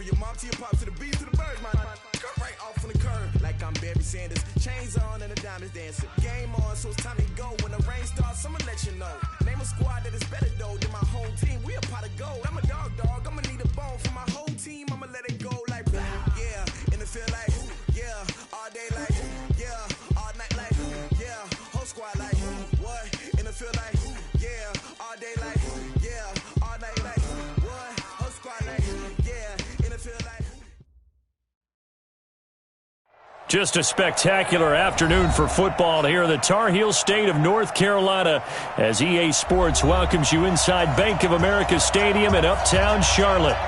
From your mom to your pops to the bees to the birds, man. Cut right off on the curb like I'm Barry Sanders. Chains on and the diamonds dancing. Game on, so it's time to go. When the rain starts, I'ma let you know. Name a squad that is better though than my whole team. We a pot of gold. I'm a dog. I'ma need a bone for my whole team. I'ma let it go like yeah. In the field like yeah. All day like yeah. All night like yeah. Whole squad like what? In the field like yeah. All day like yeah. All night like what? Whole squad like yeah. In the field like. Just a spectacular afternoon for football here in the Tar Heel state of North Carolina as EA Sports welcomes you inside Bank of America Stadium in Uptown Charlotte.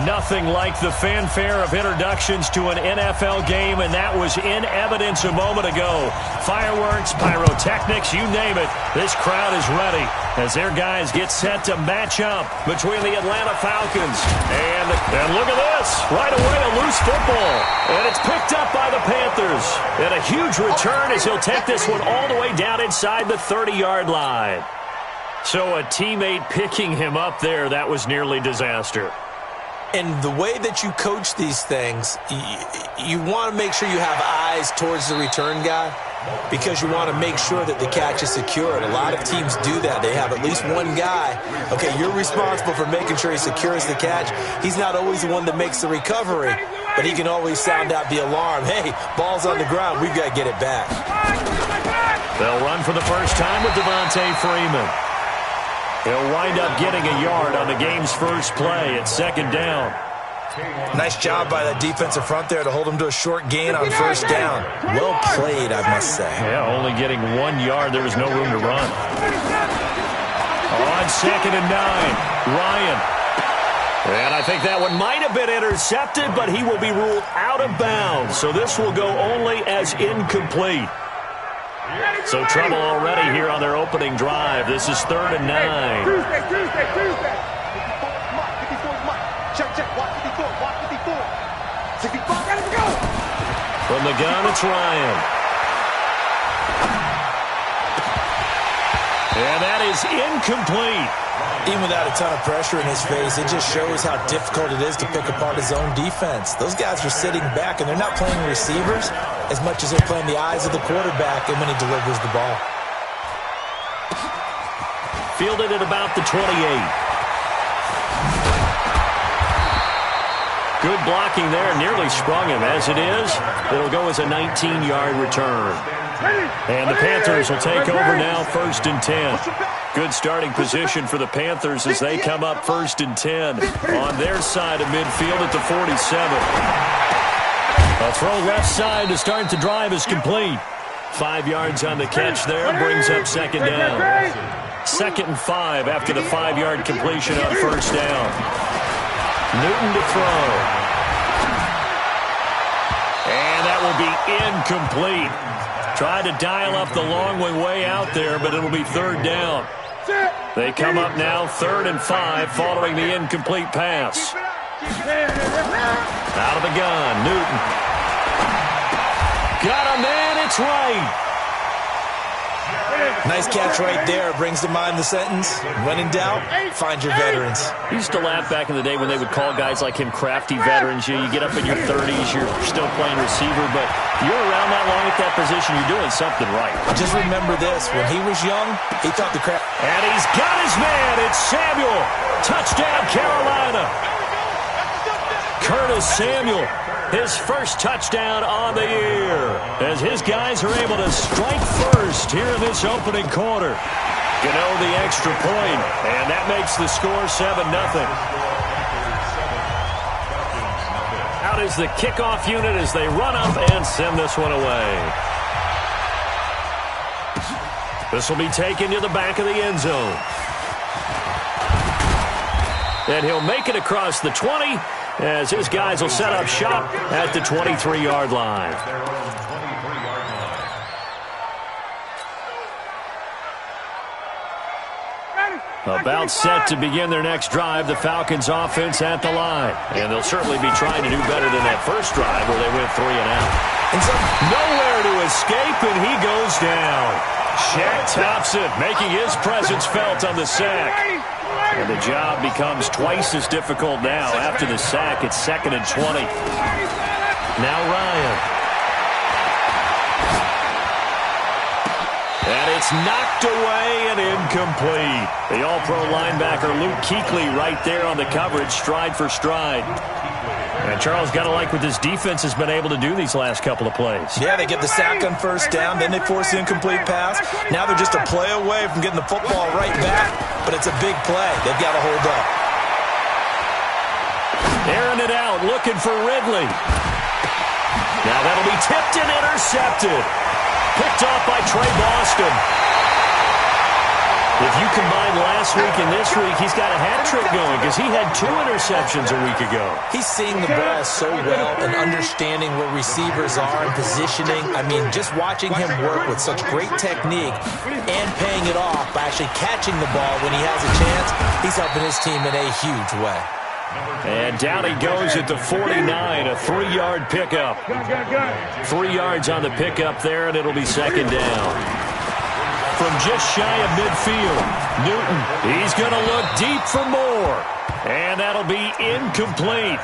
Nothing like the fanfare of introductions to an NFL game, and that was in evidence a moment ago. Fireworks, pyrotechnics, you name it. This crowd is ready as their guys get set to match up between the Atlanta Falcons. And look at this. Right away, a loose football. And it's picked up by the Panthers. And a huge return as he'll take this one all the way down inside the 30-yard line. So a teammate picking him up there, that was nearly disaster. And the way that you coach these things, you want to make sure you have eyes towards the return guy because you want to make sure that the catch is secured. A lot of teams do that. They have at least one guy. Okay, you're responsible for making sure he secures the catch. He's not always the one that makes the recovery, but he can always sound out the alarm. Hey, ball's on the ground. We've got to get it back. They'll run for the first time with Devontae Freeman. He'll wind up getting a yard on the game's first play at second down. Nice job by that defensive front there to hold him to a short gain on first down. Well played, I must say. Yeah, only getting 1 yard. There was no room to run. On second and 9, Ryan. And I think that one might have been intercepted, but he will be ruled out of bounds. So this will go only as incomplete. So trouble already here on their opening drive. This is 3rd and 9. Tuesday. Check. Watch 54. 65, ready to go. From the gun, it's Ryan. And that is incomplete. Even without a ton of pressure in his face, it just shows how difficult it is to pick apart his own defense. Those guys are sitting back, and they're not playing receivers as much as they're playing the eyes of the quarterback and when he delivers the ball. Fielded at about the 28. Good blocking there. Nearly sprung him. As it is, it'll go as a 19-yard return. And the Panthers will take over now, 1st and 10. Good starting position for the Panthers as they come up 1st and 10 on their side of midfield at the 47. A throw left side to start the drive is complete. 5 yards on the catch there, brings up second down. 2nd and 5 after the 5-yard completion on first down. Newton to throw. And that will be incomplete. Tried to dial up the long way out there, but it'll be 3rd down. They come up now 3rd and 5 following the incomplete pass. Out of the gun, Newton. Got a man, it's right. Nice catch right there. Brings to mind the sentence, when in doubt, find your veterans. I used to laugh back in the day when they would call guys like him crafty veterans. You get up in your 30s, you're still playing receiver, but you're around that long at that position, you're doing something right. Just remember this, when he was young, he thought the crap. And he's got his man, it's Samuel. Touchdown, Carolina. Curtis Samuel, his first touchdown on the year, as his guys are able to strike first here in this opening quarter. Gano the extra point, and that makes the score 7-0. Out is the kickoff unit as they run up and send this one away. This will be taken to the back of the end zone. And he'll make it across the 20, as his guys will set up shop at the 23-yard line. About set to begin their next drive, the Falcons offense at the line. And they'll certainly be trying to do better than that first drive where they went 3 and out. And so nowhere to escape, and he goes down. Shaq Thompson making his presence felt on the sack. And the job becomes twice as difficult now. After the sack, it's 2nd and 20. Now Ryan. And it's knocked away and incomplete. The all-pro linebacker Luke Kuechly right there on the coverage, stride for stride. And Charles, got to like what this defense has been able to do these last couple of plays. Yeah, they get the sack on first down, then they force the incomplete pass. Now they're just a play away from getting the football right back, but it's a big play. They've got to hold up. Airing it out, looking for Ridley. Now that'll be tipped and intercepted. Picked off by Trey Boston. If you combine last week and this week, he's got a hat trick going because he had 2 interceptions a week ago. He's seeing the ball so well and understanding where receivers are and positioning. I mean, just watching him work with such great technique and paying it off by actually catching the ball when he has a chance, he's helping his team in a huge way. And down he goes at the 49, a 3-yard pickup. 3 yards on the pickup there, and it'll be 2nd down. From just shy of midfield, Newton, he's going to look deep for more. And that'll be incomplete.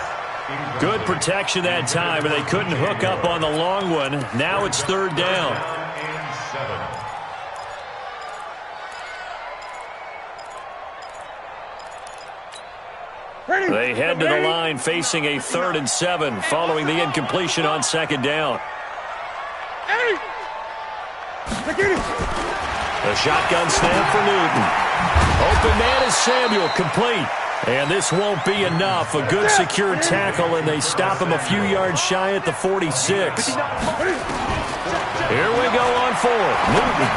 Good protection that time, and they couldn't hook up on the long one. Now it's 3rd down. They head to the line facing a 3rd and 7 following the incompletion on 2nd down. A shotgun snap for Newton. Open man is Samuel, complete. And this won't be enough. A good secure tackle, and they stop him a few yards shy at the 46. Here we go on 4th. Newton.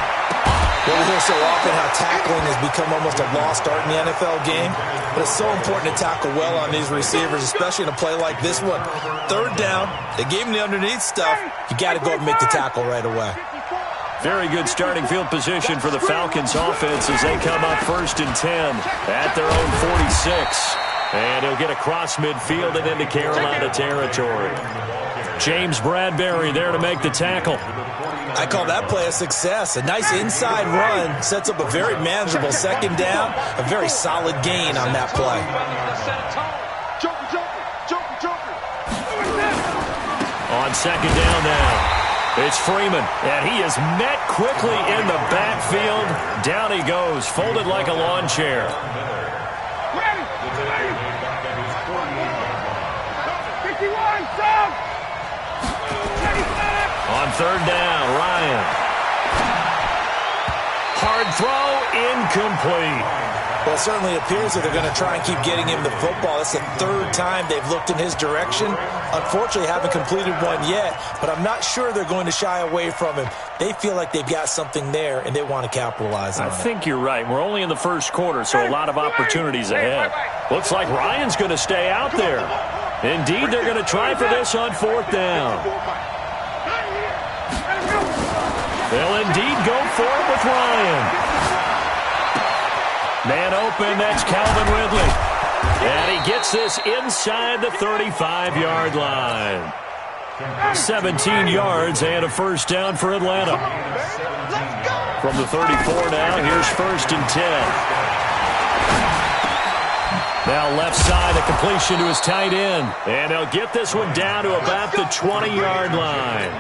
Well, we hear so often how tackling has become almost a lost art in the NFL game, but it's so important to tackle well on these receivers, especially in a play like this one. 3rd down, they gave him the underneath stuff. You got to go and make the tackle right away. Very good starting field position for the Falcons offense as they come up 1st and 10 at their own 46. And he'll get across midfield and into Carolina territory. James Bradbury there to make the tackle. I call that play a success. A nice inside run sets up a very manageable 2nd down. A very solid gain on that play. On 2nd down now. It's Freeman, and he is met quickly in the backfield. Down he goes, folded like a lawn chair. On 3rd down, Ryan. Hard throw, incomplete. Well, it certainly appears that they're going to try and keep getting him the football. That's the 3rd time they've looked in his direction. Unfortunately, haven't completed one yet, but I'm not sure they're going to shy away from him. They feel like they've got something there, and they want to capitalize on it. I think you're right. We're only in the 1st quarter, so a lot of opportunities ahead. Looks like Ryan's going to stay out there. Indeed, they're going to try for this on 4th down. They'll indeed go for it with Ryan. Man open, that's Calvin Ridley. And he gets this inside the 35-yard line. 17 yards and a 1st down for Atlanta. From the 34 now, here's 1st and 10. Now left side, a completion to his tight end. And he'll get this one down to about the 20-yard line.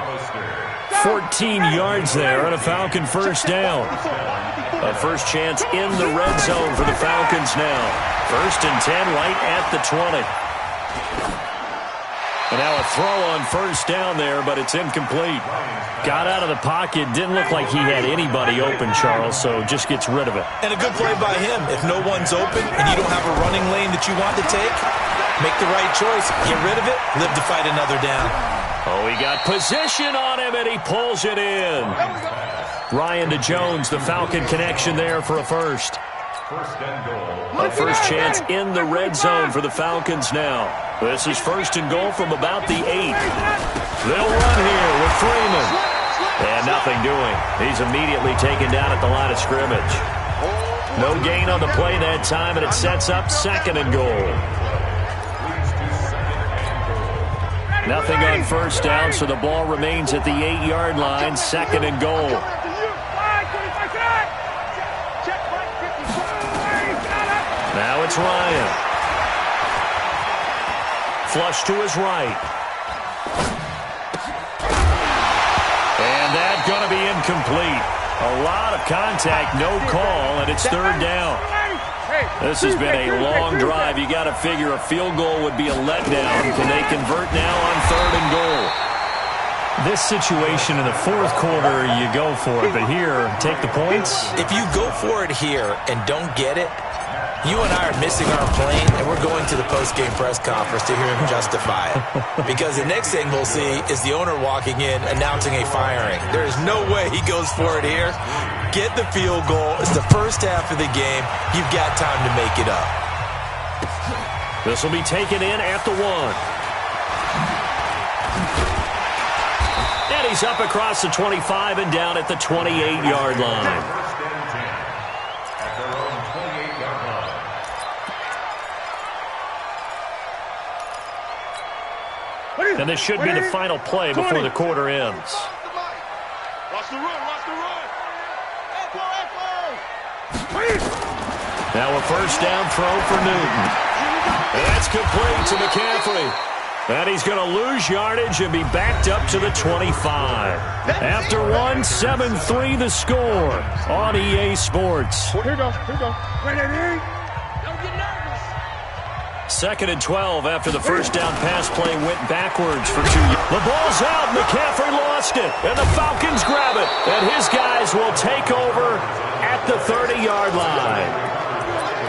14 yards there on a Falcon 1st down. A first chance in the red zone for the Falcons now. 1st and 10 right at the 20. And now a throw on 1st down there, but it's incomplete. Got out of the pocket. Didn't look like he had anybody open, Charles, so just gets rid of it. And a good play by him. If no one's open and you don't have a running lane that you want to take, make the right choice. Get rid of it. Live to fight another down. Oh, he got position on him, and he pulls it in. Ryan to Jones, the Falcon connection there for a 1st. A first chance in the red zone for the Falcons now. This is 1st and goal from about the 8. They'll run here with Freeman. And nothing doing. He's immediately taken down at the line of scrimmage. No gain on the play that time, and it sets up 2nd and goal. Nothing on 1st down, so the ball remains at the 8-yard line, 2nd and goal. it's Ryan. Flush to his right. And that's going to be incomplete. A lot of contact, no call, and it's third down. This has been a long drive. You got to figure a field goal would be a letdown. Can they convert now on third and goal? This situation in the fourth quarter, you go for it. But here, take the points. If you go for it here and don't get it, you and I are missing our plane, and we're going to the post-game press conference to hear him justify it. Because the next thing we'll see is the owner walking in announcing a firing. There is no way he goes for it here. Get the field goal. It's the first half of the game. You've got time to make it up. This will be taken in at the 1. And he's up across the 25 and down at the 28-yard line. And this should be the final play before the quarter ends. Watch the run, watch the run. Now a first down throw for Newton. And that's complete to McCaffrey. And he's going to lose yardage and be backed up to the 25. After 1, 7-3 the score on EA Sports. Here we go, here we go. Ready? Second and 12 after the first down pass play went backwards for 2 yards. The ball's out. McCaffrey lost it. And the Falcons grab it. And his guys will take over at the 30-yard line.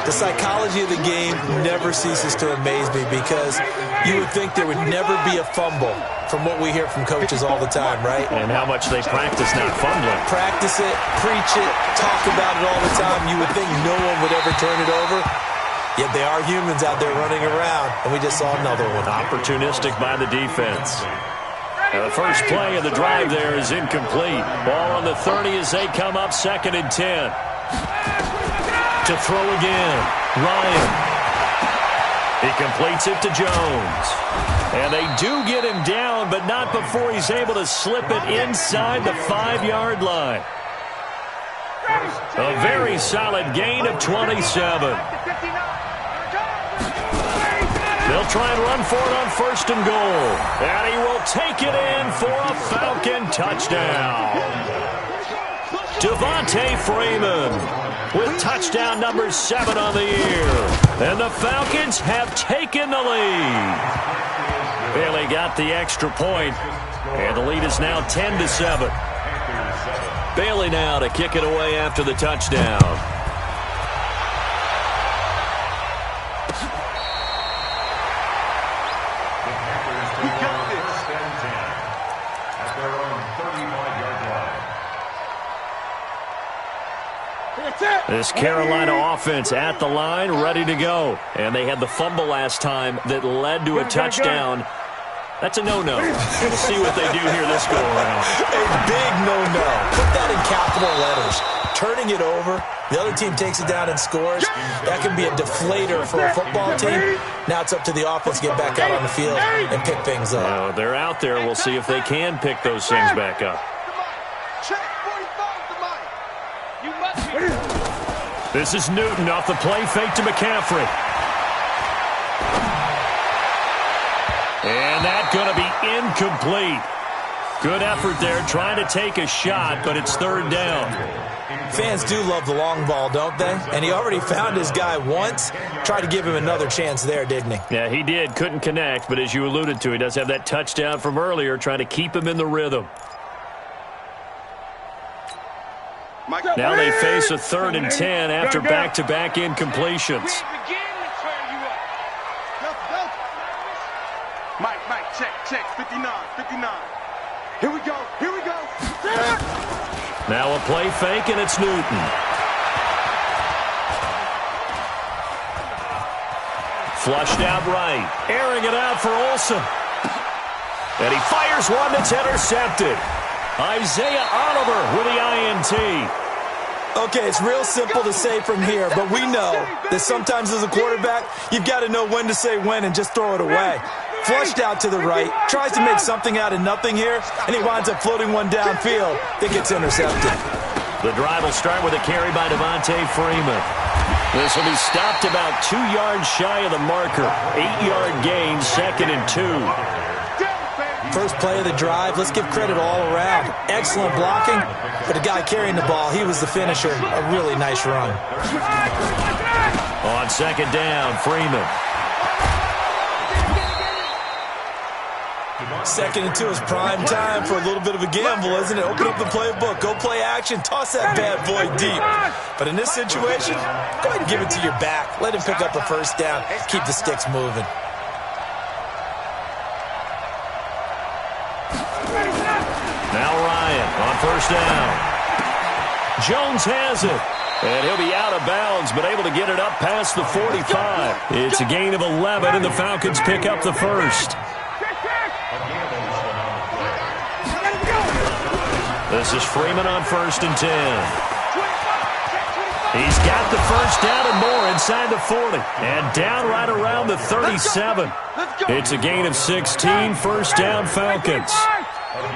The psychology of the game never ceases to amaze me because you would think there would never be a fumble from what we hear from coaches all the time, right? And how much they practice not fumbling. Practice it, preach it, talk about it all the time. You would think no one would ever turn it over. Yet they are humans out there running around, and we just saw another one. Opportunistic by the defense. Now the first play of the drive there is incomplete. Ball on the 30 as they come up, 2nd and 10. To throw again, Ryan. He completes it to Jones. And they do get him down, but not before he's able to slip it inside the 5-yard line. A very solid gain of 27. They'll try and run for it on 1st and goal. And he will take it in for a Falcon touchdown. Devontae Freeman with touchdown number 7 on the year. And the Falcons have taken the lead. Bailey got the extra point, and the lead is now 10-7. Bailey now to kick it away after the touchdown. This Carolina offense at the line, ready to go. And they had the fumble last time that led to a touchdown. That's a no-no. We'll see what they do here this go-around. A big no-no. Put that in capital letters. Turning it over, the other team takes it down and scores. That can be a deflator for a football team. Now it's up to the offense to get back out on the field and pick things up. They're out there. We'll see if they can pick those things back up. This is Newton off the play fake to McCaffrey. And that's going to be incomplete. Good effort there trying to take a shot, but it's 3rd down. Fans do love the long ball, don't they? And he already found his guy once. Tried to give him another chance there, didn't he? Yeah, he did. Couldn't connect, but as you alluded to, he does have that touchdown from earlier, trying to keep him in the rhythm. Now they face a 3rd and 10 after back-to-back incompletions. Mike, check, 59. Here we go. Now a play fake, and it's Newton. Flushed out right. Airing it out for Olsen. And he fires one that's intercepted. Isaiah Oliver with the INT. Okay, it's real simple to say from here, but we know that sometimes as a quarterback, you've got to know when to say when and just throw it away. Flushed out to the right, tries to make something out of nothing here, and he winds up floating one downfield that gets intercepted. The drive will start with a carry by Devontae Freeman. This will be stopped about 2 yards shy of the marker. 8-yard gain, 2nd and 2. First play of the drive, let's give credit all around. Excellent blocking, but the guy carrying the ball, he was the finisher. A really nice run. On 2nd down, Freeman. 2nd and 2 is prime time for a little bit of a gamble, isn't it? Open up the playbook, go play action, toss that bad boy deep. But in this situation, go ahead and give it to your back. Let him pick up a first down. Keep the sticks moving. Now Ryan on 1st down. Jones has it. And he'll be out of bounds, but able to get it up past the 45. It's a gain of 11, and the Falcons pick up the first. This is Freeman on 1st and 10. He's got the first down and more inside the 40. And down right around the 37. It's a gain of 16, 1st down Falcons.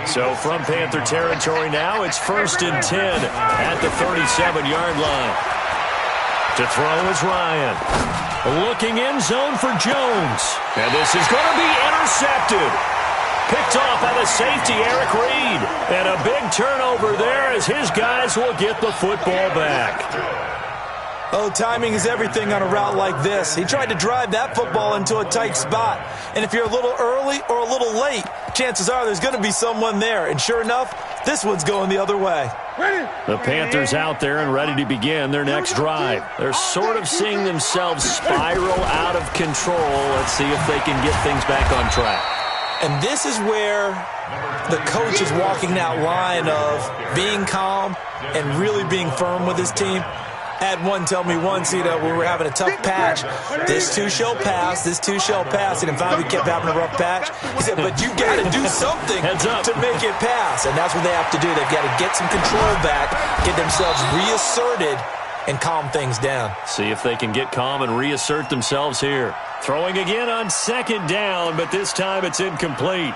So from Panther territory now, it's 1st and 10 at the 37-yard line. To throw is Ryan. Looking end zone for Jones. And this is going to be intercepted. Picked off by the safety, Eric Reed. And a big turnover there as his guys will get the football back. Oh, timing is everything on a route like this. He tried to drive that football into a tight spot. And if you're a little early or a little late, chances are there's going to be someone there. And sure enough, this one's going the other way. The Panthers out there and ready to begin their next drive. They're sort of seeing themselves spiral out of control. Let's see if they can get things back on track. And this is where the coach is walking that line of being calm and really being firm with his team. I had one tell me once, we were having a tough patch. This too shall pass, this too shall pass. And finally we kept having a rough patch. He said, but you got to do something to make it pass. And that's what they have to do. They've got to get some control back, get themselves reasserted, and calm things down. See if they can get calm and reassert themselves here. Throwing again on 2nd down, but this time it's incomplete.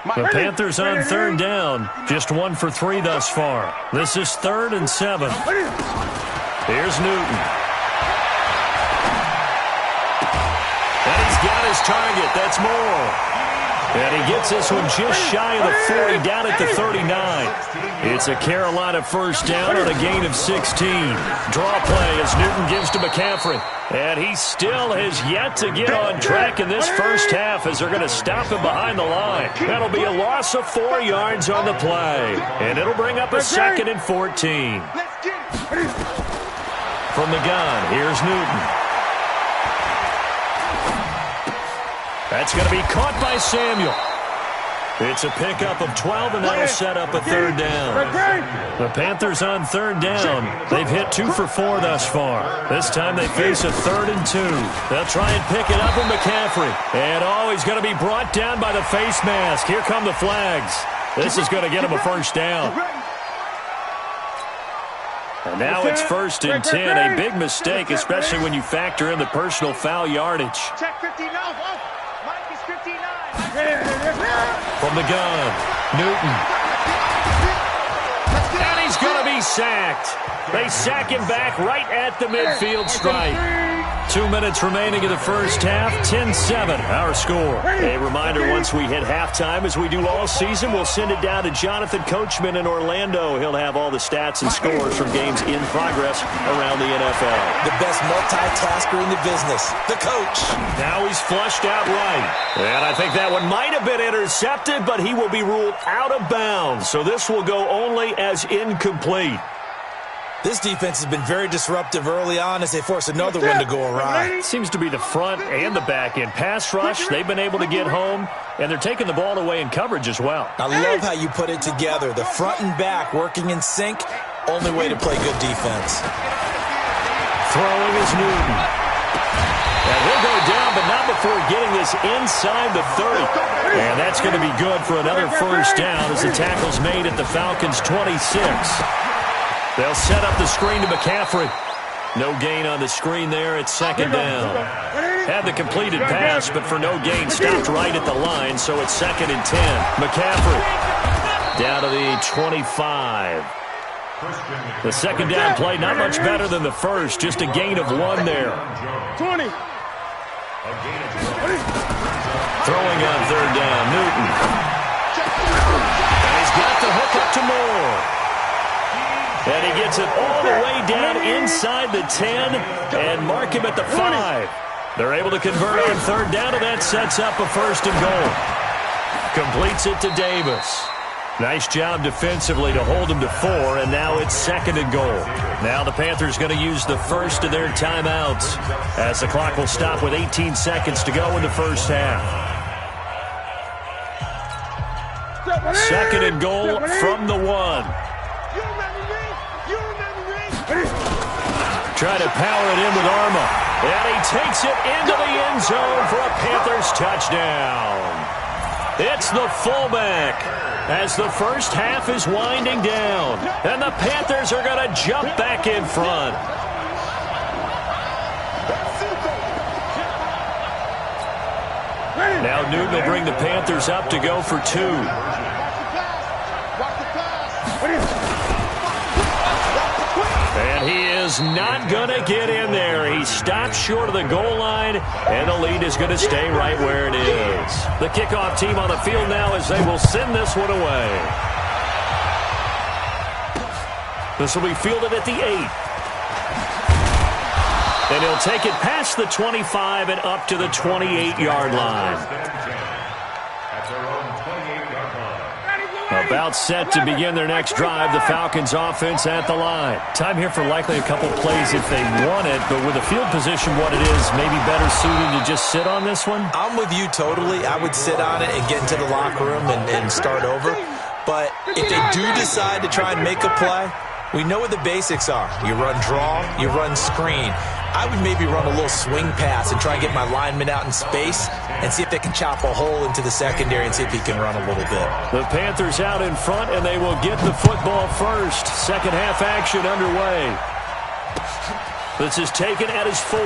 The Panthers on 3rd down, just 1 for 3 thus far. This is 3rd and 7. Here's Newton. And he's got his target. That's Moore. And he gets this one just shy of the 40, down at the 39. It's a Carolina first down on a gain of 16. Draw play as Newton gives to McCaffrey. And he still has yet to get on track in this first half as they're going to stop him behind the line. That'll be a loss of 4 yards on the play. And it'll bring up a 2nd and 14. From the gun, here's Newton. That's going to be caught by Samuel. It's a pickup of 12, and that'll set up a 3rd down. The Panthers on 3rd down. They've hit 2 for 4 thus far. This time they face a 3rd and 2. They'll try and pick it up with McCaffrey. And, he's going to be brought down by the face mask. Here come the flags. This is going to get him a first down. And now it's 1st and 10. A big mistake, especially when you factor in the personal foul yardage. Check 59. Mike is 59. From the gun, Newton. And he's going to be sacked. They sack him back right at the midfield stripe. 2 minutes remaining in the first half, 10-7, our score. A reminder, once we hit halftime, as we do all season, we'll send it down to Jonathan Coachman in Orlando. He'll have all the stats and scores from games in progress around the NFL. The best multitasker in the business, the coach. Now he's flushed out right. And I think that one might have been intercepted, but he will be ruled out of bounds. So this will go only as incomplete. This defense has been very disruptive early on as they force another one to go awry. Seems to be the front and the back end. Pass rush, they've been able to get home, and they're taking the ball away in coverage as well. I love how you put it together. The front and back working in sync, only way to play good defense. Throwing is Newton. And he'll go down, but not before getting this inside the 30. And that's going to be good for another first down as the tackle's made at the Falcons' 26. They'll set up the screen to McCaffrey. No gain on the screen there. It's 2nd down. Had the completed pass, but for no gain, stopped right at the line, so it's 2nd and 10. McCaffrey down to the 25. The second down play, not much better than the first, just a gain of 1 there. 20. Throwing on third down, Newton. And he's got the hook up to Moore. And he gets it all the way down inside the 10 and mark him at the 5. They're able to convert on third down, and that sets up a 1st and goal. Completes it to Davis. Nice job defensively to hold him to 4, and now it's 2nd and goal. Now the Panthers going to use the first of their timeouts as the clock will stop with 18 seconds to go in the first half. 2nd and goal from the 1. Try to power it in with Arma. And he takes it into the end zone for a Panthers touchdown. It's the fullback as the first half is winding down. And the Panthers are going to jump back in front. Now Newton will bring the Panthers up to go for 2. And he is not going to get in there. He stops short of the goal line, and the lead is going to stay right where it is. The kickoff team on the field now as they will send this one away. This will be fielded at the 8. And he'll take it past the 25 and up to the 28-yard line. About set to begin their next drive, the Falcons offense at the line. Time here for likely a couple plays if they want it, but with the field position what it is, maybe better suited to just sit on this one? I'm with you totally. I would sit on it and get into the locker room and start over. But if they do decide to try and make a play, we know what the basics are. You run draw, you run screen. I would maybe run a little swing pass and try and get my lineman out in space and see if they can chop a hole into the secondary and see if he can run a little bit. The Panthers out in front, and they will get the football first. Second half action underway. This is taken at his 4.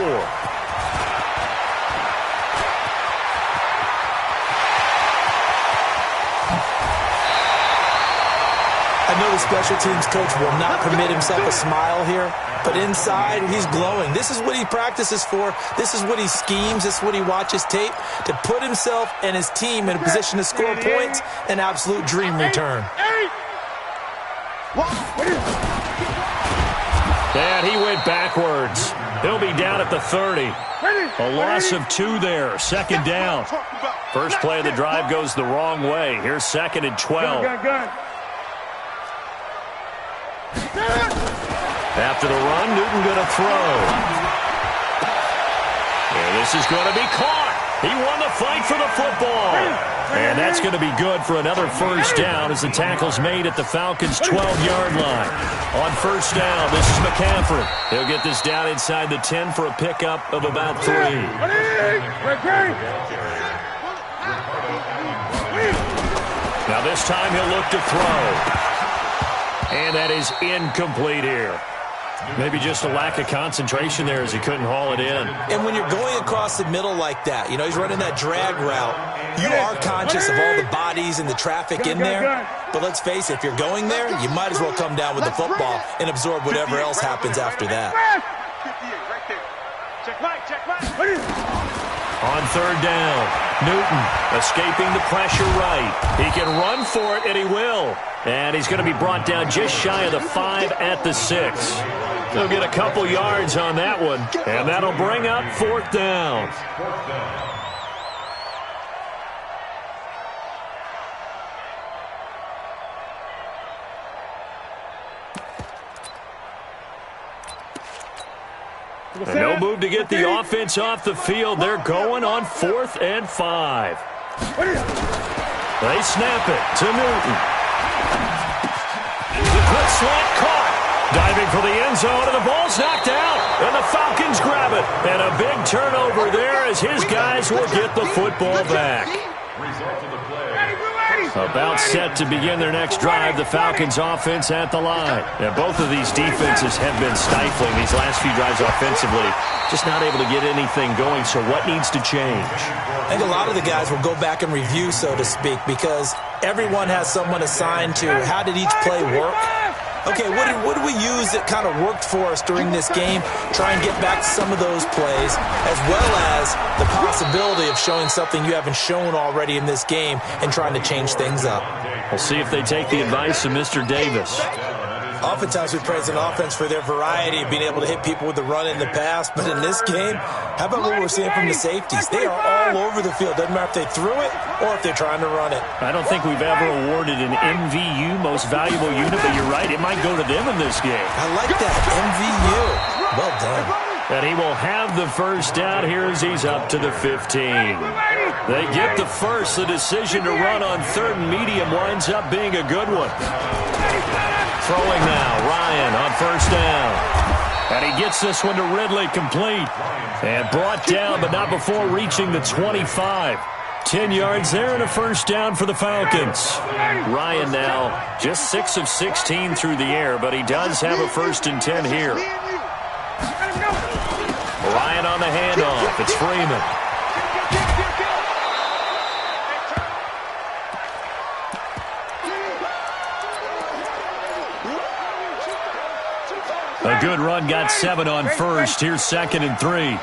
I know the special teams coach will not permit himself a smile here, but inside, he's glowing. This is what he practices for. This is what he schemes. This is what he watches tape to put himself and his team in a position to score points. An absolute dream return. And he went backwards. He'll be down at the 30. A loss of 2 there. 2nd down. First play of the drive goes the wrong way. Here's 2nd and 12. After the run, Newton going to throw. And this is going to be caught. He won the fight for the football. And that's going to be good for another first down as the tackle's made at the Falcons' 12-yard line. On first down, this is McCaffrey. He'll get this down inside the 10 for a pickup of about 3. Now this time he'll look to throw. And that is incomplete here. Maybe just a lack of concentration there as he couldn't haul it in. And when you're going across the middle like that, he's running that drag route, you are conscious of all the bodies and the traffic in there. But let's face it, if you're going there, you might as well come down with the football and absorb whatever else happens after that. On third down, Newton escaping the pressure right. He can run for it, and he will. And he's going to be brought down just shy of the 5 at the 6. He'll get a couple yards on that one, and that'll bring up 4th down. And no move to get the offense off the field. They're going on 4th and 5. They snap it to Newton. The quick slant caught. Diving for the end zone, and the ball's knocked out. And the Falcons grab it. And a big turnover there as his guys will get the football back. About set to begin their next drive, the Falcons offense at the line. And both of these defenses have been stifling these last few drives offensively. Just not able to get anything going, so what needs to change? I think a lot of the guys will go back and review, so to speak, because everyone has someone assigned to how did each play work. okay, what do we use that kind of worked for us during this game? Try and get back to some of those plays, as well as the possibility of showing something you haven't shown already in this game and trying to change things up. We'll see if they take the advice of Mr. Davis. Oftentimes we praise an offense for their variety of being able to hit people with the run in the pass, but in this game, how about what we're seeing from the safeties? They are all over the field. Doesn't matter if they threw it or if they're trying to run it. I don't think we've ever awarded an MVU, most valuable unit, but you're right, it might go to them in this game. I like that, MVU. Well done. And he will have the first down here as he's up to the 15. They get the first. The decision to run on third and medium winds up being a good one. Throwing now, Ryan on first down. And he gets this one to Ridley, complete. And brought down, but not before reaching the 25. 10 yards there and a first down for the Falcons. Ryan now just 6 of 16 through the air, but he does have a first and 10 here. Ryan on the handoff. It's Freeman. A good run, got 7 on first. Here's 2nd and 3.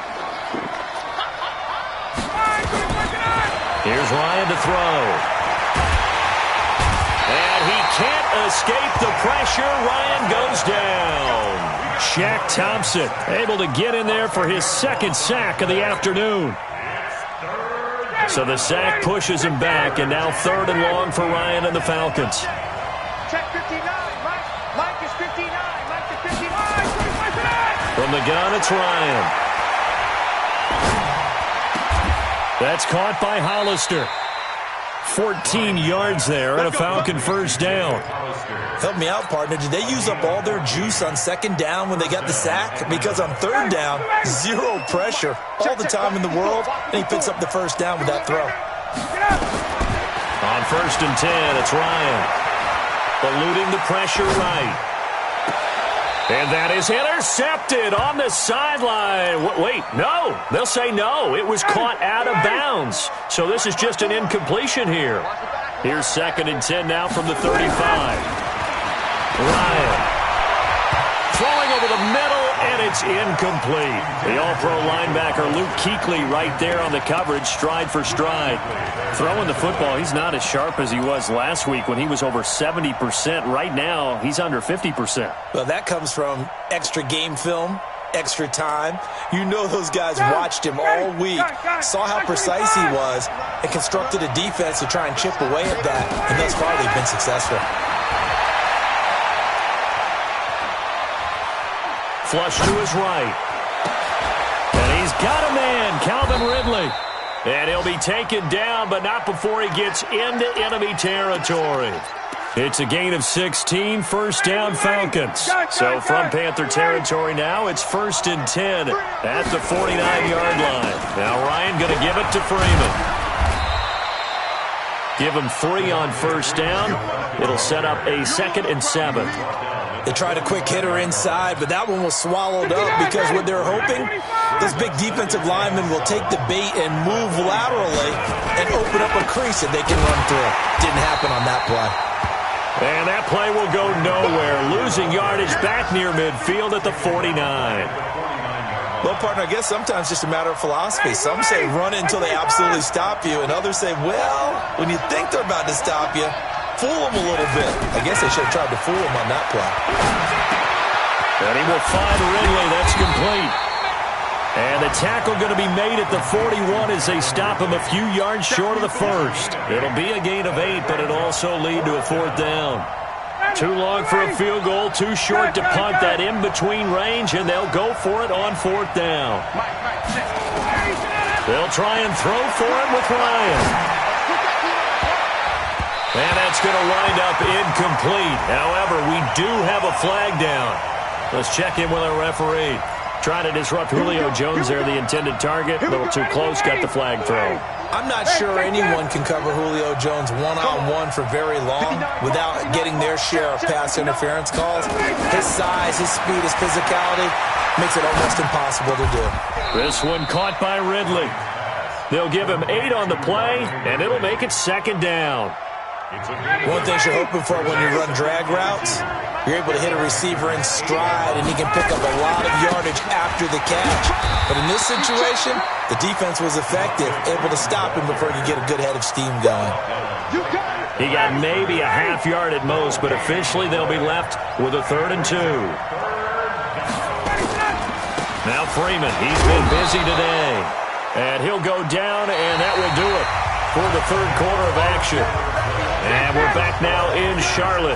Here's Ryan to throw. And he can't escape the pressure. Ryan goes down. Shaq Thompson able to get in there for his 2nd sack of the afternoon. So the sack pushes him back, and now 3rd and long for Ryan and the Falcons. Check 59. Mike is 59. Mike is 59. From the gun, it's Ryan. That's caught by Hollister. 14 yards there and a Falcon first down. Help me out, partner. Did they use up all their juice on 2nd down when they got the sack? Because on 3rd down, 0 pressure all the time in the world, and he picks up the first down with that throw. On 1st and 10, it's Ryan. Eluding the pressure right. And that is intercepted on the sideline. Wait, no. They'll say no. It was caught out of bounds. So this is just an incompletion here. Here's 2nd and 10 now from the 35. Ryan throwing over the middle, and it's incomplete. The all-pro linebacker Luke Kuechly right there on the coverage, stride for stride. Throwing the football, he's not as sharp as he was last week when he was over 70%. Right now, he's under 50%. Well, that comes from extra game film, extra time. You know those guys watched him all week, saw how precise he was, and constructed a defense to try and chip away at that, and thus far they've been successful. Flush to his right. And he's got a man, Calvin Ridley. And he'll be taken down, but not before he gets into enemy territory. It's a gain of 16, first down Falcons. So from Panther territory now, it's 1st and 10 at the 49-yard line. Now Ryan going to give it to Freeman. Give him 3 on first down. It'll set up a 2nd and 7. They tried a quick hitter inside, but that one was swallowed up because what they're hoping, this big defensive lineman will take the bait and move laterally and open up a crease that they can run through. Didn't happen on that play. And that play will go nowhere, losing yardage back near midfield at the 49. Well, partner, I guess sometimes it's just a matter of philosophy. Some say run until they absolutely stop you, and others say, well, when you think they're about to stop you, fool them a little bit. I guess they should have tried to fool him on that play. And he will find Ridley. That's complete. And the tackle going to be made at the 41 as they stop him a few yards short of the first. It'll be a gain of 8, but it'll also lead to a 4th down. Too long for a field goal, too short to punt that in-between range, and they'll go for it on 4th down. They'll try and throw for it with Ryan. And that's going to wind up incomplete. However, we do have a flag down. Let's check in with our referee. Trying to disrupt Julio Jones there, the intended target. A little too close, got the flag thrown. I'm not sure anyone can cover Julio Jones one-on-one for very long without getting their share of pass interference calls. His size, his speed, his physicality makes it almost impossible to do. This one caught by Ridley. They'll give him 8 on the play, and it'll make it 2nd down. One thing you're hoping for when you run drag routes, You're able to hit a receiver in stride, and he can pick up a lot of yardage after the catch. But in this situation, the defense was effective, able to stop him before he could get a good head of steam going. He got maybe a half yard at most, but officially they'll be left with a 3rd and 2. Now Freeman, he's been busy today. And he'll go down, and that will do it for the 3rd quarter of action. And we're back now in Charlotte.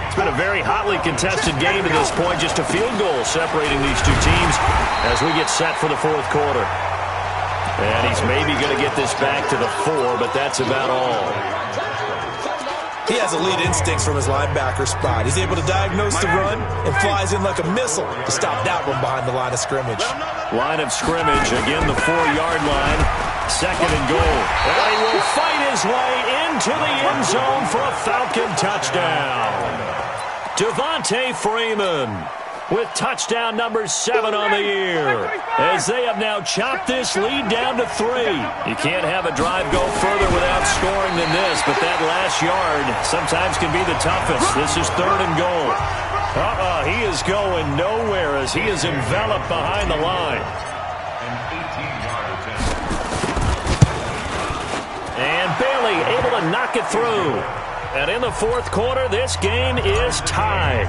It's been a very hotly contested game to this point. Just a field goal separating these two teams as we get set for the 4th quarter. And he's maybe going to get this back to the 4, but that's about all. He has elite instincts from his linebacker spot. He's able to diagnose the run and flies in like a missile to stop that one behind the line of scrimmage. Line of scrimmage, again the 4-yard line. 2nd and goal. And he will fight his way into the end zone for a Falcon touchdown. Devontae Freeman with touchdown number 7 on the year, as they have now chopped this lead down to 3. You can't have a drive go further without scoring than this, but that last yard sometimes can be the toughest. This is 3rd and goal. He is going nowhere as he is enveloped behind the line. And Bailey able to knock it through. And in the 4th quarter, this game is tied.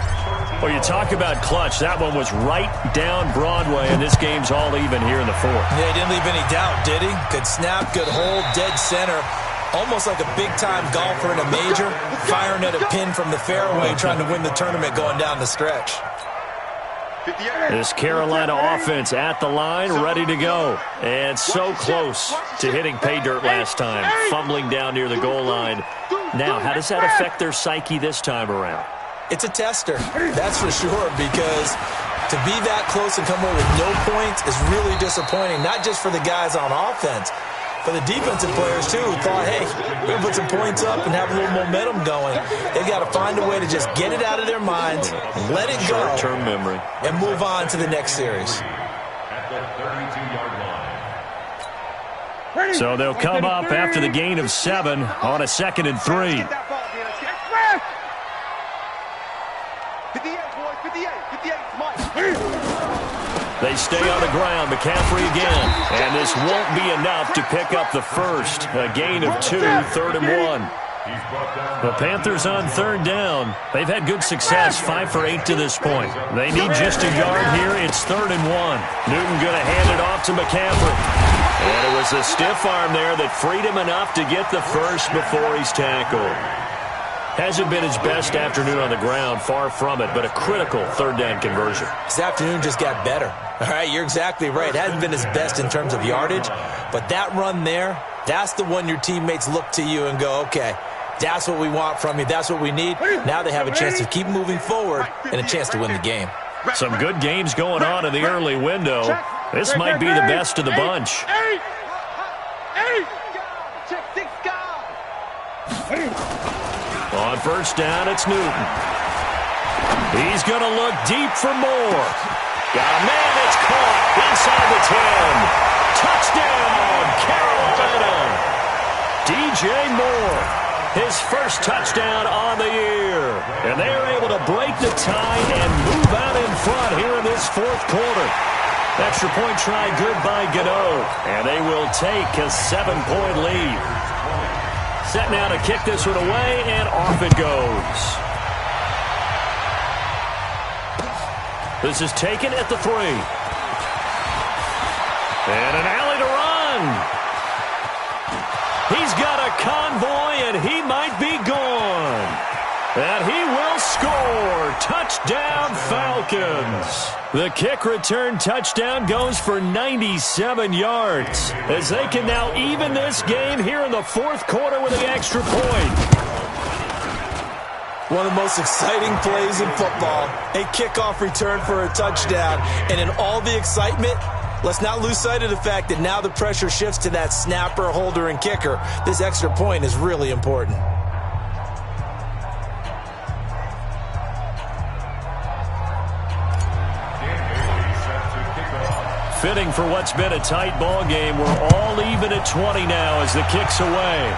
Well, you talk about clutch. That one was right down Broadway, and this game's all even here in the 4th. Yeah, he didn't leave any doubt, did he? Good snap, good hold, dead center. Almost like a big-time golfer in a major, firing at a pin from the fairway, trying to win the tournament going down the stretch. This Carolina offense at the line, ready to go. And so close to hitting pay dirt last time, fumbling down near the goal line. Now, how does that affect their psyche this time around? It's a tester, that's for sure, because to be that close and come away with no points is really disappointing, not just for the guys on offense, for the defensive players, too, who thought, hey, we're going to put some points up and have a little momentum going. They've got to find a way to just get it out of their minds, let it go, short-term memory, and move on to the next series. So they'll come up after the gain of 7 on a 2nd and 3. They stay on the ground. McCaffrey again. And this won't be enough to pick up the first. A gain of 2, 3rd and 1. The Panthers on 3rd down. They've had good success, 5 for 8 to this point. They need just a yard here. It's 3rd and 1. Newton going to hand it off to McCaffrey. And it was a stiff arm there that freed him enough to get the first before he's tackled. Hasn't been his best afternoon on the ground, far from it, but a critical 3rd down conversion. This afternoon just got better. All right, you're exactly right. Hasn't been his best in terms of yardage, but that run there, that's the one your teammates look to you and go, okay, that's what we want from you. That's what we need. Now they have a chance to keep moving forward and a chance to win the game. Some good games going on in the early window. This might be the best of the bunch. On 1st down, it's Newton. He's going to look deep for more. Got a man that's caught inside the 10. Touchdown, Carolina. DJ Moore, his first touchdown on the year. And they're able to break the tie and move out in front here in this 4th quarter. Extra point try good by Gano. And they will take a 7-point lead. Set now to kick this one away, and off it goes. This is taken at the 3. And an alley to run. He's got a convoy, and he might be gone. And he will score. Touchdown, Falcons. The kick return touchdown goes for 97 yards as they can now even this game here in the 4th quarter with the extra point. One of the most exciting plays in football, a kickoff return for a touchdown. And in all the excitement, let's not lose sight of the fact that now the pressure shifts to that snapper, holder, and kicker. This extra point is really important. Fitting for what's been a tight ball game. We're all even at 20 now as the kick's away.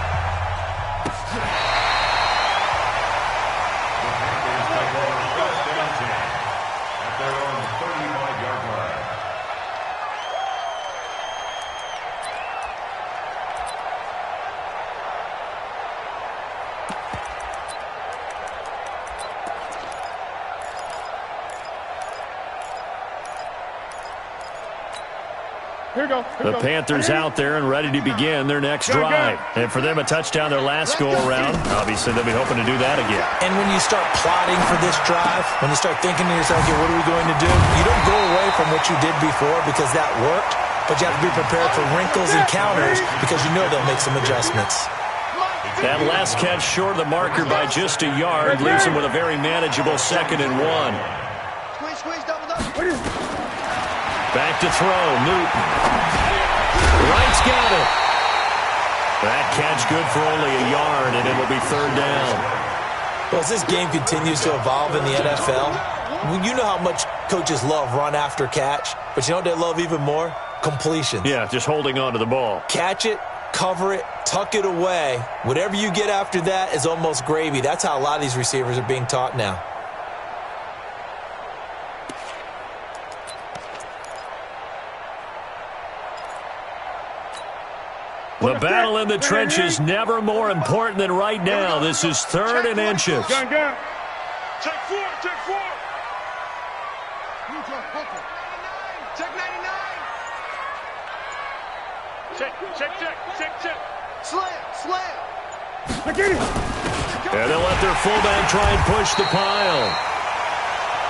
The Panthers out there and ready to begin their next drive. And for them, a touchdown their last go-around. Obviously, they'll be hoping to do that again. And when you start plotting for this drive, when you start thinking to yourself, okay, what are we going to do? You don't go away from what you did before because that worked, but you have to be prepared for wrinkles and counters because you know they'll make some adjustments. That last catch short of the marker by just a yard leaves them with a very manageable 2nd and 1. Back to throw, Newton. Wright's got it. That catch good for only a yard, and it'll be 3rd down. Well, as this game continues to evolve in the NFL, you know how much coaches love run after catch, but you know what they love even more? Completions. Yeah, just holding on to the ball. Catch it, cover it, tuck it away. Whatever you get after that is almost gravy. That's how a lot of these receivers are being taught now. The battle in the trenches never more important than right now. This is 3rd and inches. Check 4, check 4. Check 99. Check. Slam. And they'll let their fullback try and push the pile.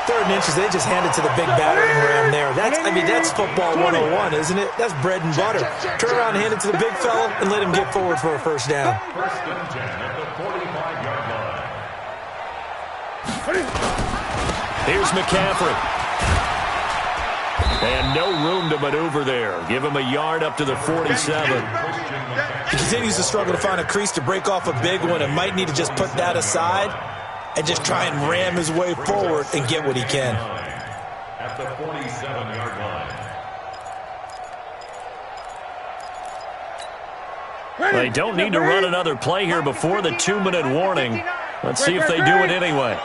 3rd and inches, they just hand it to the big battering ram there. That's football 101, isn't it? That's bread and butter. Turn around and hand it to the big fella and let him get forward for a 1st down. 1st and 10 at the 45-yard line. Here's McCaffrey. And no room to maneuver there. Give him a yard up to the 47. He continues to struggle to find a crease to break off a big one and might need to just put that aside and just try and ram his way forward and get what he can. At the 47-yard line. They don't need to run another play here before the 2-minute warning. Let's see if they do it anyway.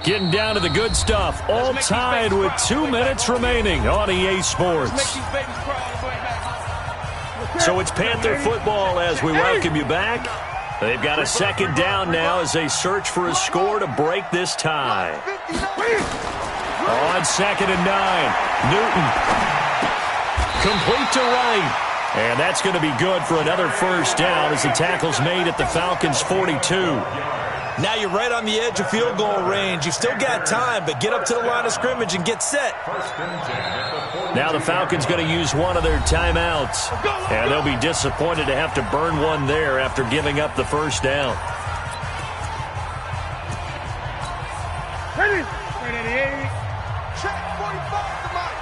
Getting down to the good stuff. All tied with 2 minutes remaining on EA Sports. So it's Panther football as we welcome you back. They've got a 2nd down now as they search for a score to break this tie. On 2nd and 9, Newton. Complete to Wright. And that's going to be good for another 1st down as the tackle's made at the Falcons' 42. Now you're right on the edge of field goal range. You've still got time, but get up to the line of scrimmage and get set. Now the Falcons going to use one of their timeouts. And they'll be disappointed to have to burn one there after giving up the 1st down. Ready. Check 45 to Mike.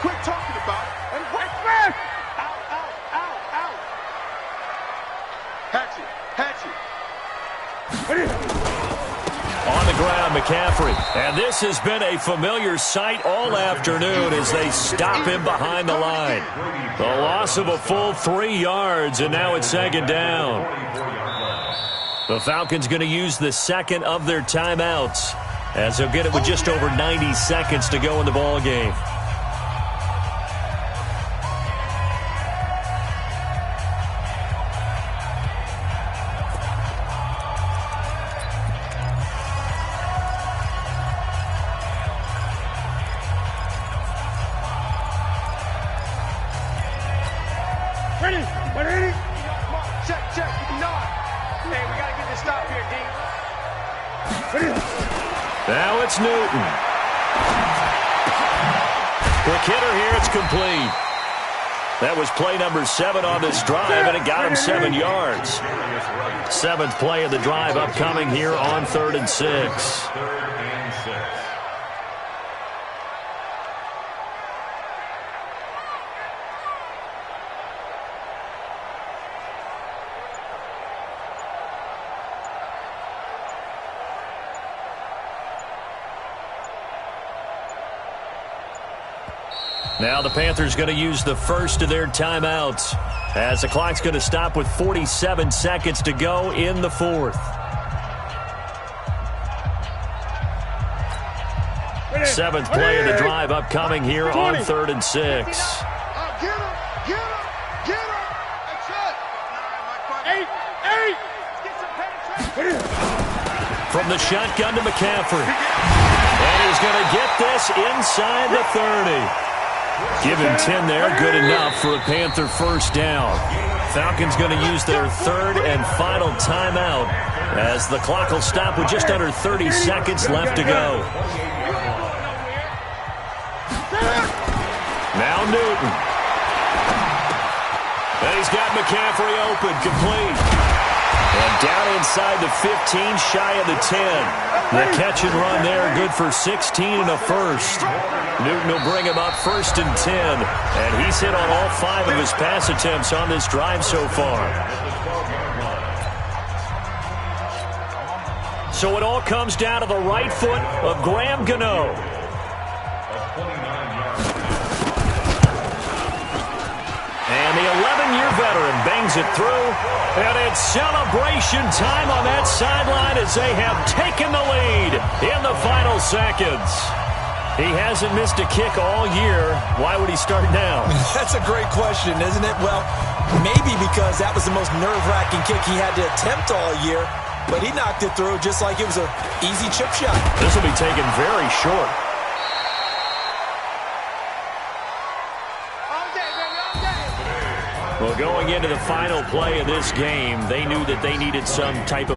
Quit talking about it. And wait fast. Out. Hatch it. On the ground, McCaffrey. And this has been a familiar sight all afternoon as they stop him behind the line. The loss of a full 3 yards, and now it's 2nd down. The Falcons going to use the 2nd of their timeouts as they'll get it with just over 90 seconds to go in the ball game. Ready? Check. Hey, we got to get this stop here, D. Now it's Newton. Quick hitter here, it's complete. That was play number 7 on this drive, and it got him 7 yards. 7th play of the drive upcoming here on 3rd and 6. Now the Panthers going to use the 1st of their timeouts as the clock's going to stop with 47 seconds to go in the 4th. 7th play of the drive upcoming here on 3rd and 6. Get him. That's it. 8. From the shotgun to McCaffrey. And he's going to get this inside the 30. Give him 10 there, good enough for a Panther first down. Falcons going to use their third and final timeout as the clock will stop with just under 30 seconds left to go. Now Newton. And he's got McCaffrey open, complete. And down inside the 15, shy of the 10. The catch and run there, good for 16 and a first. Newton will bring him up first and 10. And he's hit on all 5 of his pass attempts on this drive so far. So it all comes down to the right foot of Graham Gano. And the 11-year veteran bangs it through. And it's celebration time on that sideline as they have taken the lead in the final seconds. He hasn't missed a kick all year. Why would he start now? That's a great question, isn't it? Well, maybe because that was the most nerve-wracking kick he had to attempt all year. But he knocked it through just like it was an easy chip shot. This will be taken very short. Well, going into the final play of this game, they knew that they needed some type of